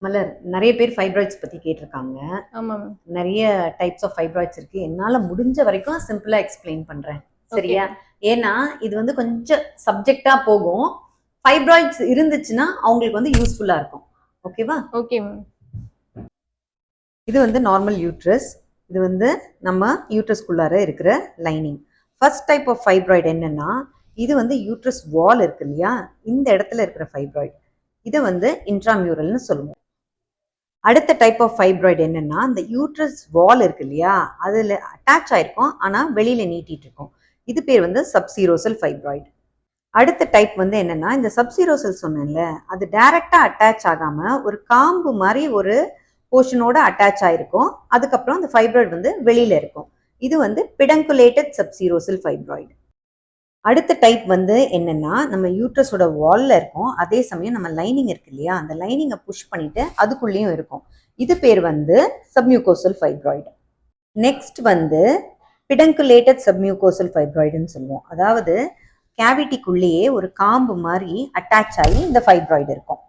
மலர், நிறைய பேர் ஃபைப்ராய்ட்ஸ் பத்தி கேட்டிருக்காங்க. ஆமா மேம். நிறைய டைப்ஸ் ஆஃப் ஃபைப்ராய்ட்ஸ் இருக்கு. என்னால முடிஞ்ச வரைக்கும் சிம்பிளா எக்ஸ்பிளைன் பண்றேன். சரியா? ஏன்னா இது வந்து கொஞ்சம் சப்ஜெக்டா போகும். ஃபைப்ராய்ட்ஸ் இருந்துச்சுன்னா அவங்களுக்கு வந்து யூஸ்ஃபுல்லா இருக்கும். ஓகேவா? Okay ma'am. இது வந்து நார்மல் யூட்ரஸ். இது வந்து நம்ம யூட்ரஸ்குள்ளார இருக்கிற lining. First type of fibroid என்னன்னா, இது வந்து யூட்ரஸ் வால் இருக்கு இல்லையா, இந்த இடத்துல இருக்கிற ஃபைப்ராய்டு. இதை வந்து இன்ட்ராமியூரல்னு சொல்லுவோம். அடுத்த டைப் ஆஃப் ஃபைப்ராய்டு என்னன்னா, அந்த யூட்ரஸ் வால் இருக்கு இல்லையா, அதில் அட்டாச் ஆயிருக்கும் ஆனால் வெளியில நீட்டிட்டு இருக்கும். இது பேர் வந்து சப்சீரோசல் ஃபைப்ராய்டு. அடுத்த டைப் வந்து என்னன்னா, இந்த சப்சீரோசல் சொன்னேன்ல, அது டைரக்டா அட்டாச் ஆகாம ஒரு காம்பு மாதிரி ஒரு போர்ஷனோட அட்டாச் ஆயிருக்கும். அதுக்கப்புறம் அந்த ஃபைப்ராய்டு வந்து வெளியில இருக்கும். இது வந்து பிடங்குலேட்டட் சப்சீரோசல் ஃபைப்ராய்டு. அடுத்த டைப் வந்து என்னன்னா, நம்ம யூட்ரஸோட வால்ல இருக்கும், அதே சமயம் நம்ம லைனிங் இருக்கு இல்லையா, அந்த லைனிங்கை புஷ் பண்ணிட்டு அதுக்குள்ளேயும் இருக்கும். இது பேர் வந்து சப்மியூகோசல் ஃபைப்ராய்டு. நெக்ஸ்ட் வந்து பிடங்குலேட்டட் சப்மியூகோசல் ஃபைப்ராய்டுன்னு சொல்லுவோம். அதாவது கேவிட்டிக்குள்ளேயே ஒரு காம்பு மாதிரி அட்டாச் ஆகி இந்த ஃபைப்ராய்டு இருக்கும்.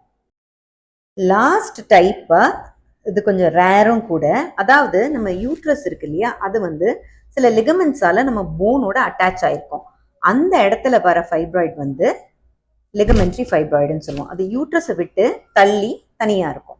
லாஸ்ட் டைப்பா இது கொஞ்சம் ரேரும் கூட. அதாவது நம்ம யூட்ரஸ் இருக்கு இல்லையா, அது வந்து சில லிகமெண்ட்ஸால நம்ம போனோட அட்டாச் ஆயிருக்கும். அந்த இடத்துல வர ஃபைப்ராய்டு வந்து லிகமெண்ட்ரி ஃபைப்ராய்டுன்னு சொல்லுவோம். அது யூட்ரஸை விட்டு தள்ளி தனியா இருக்கும்.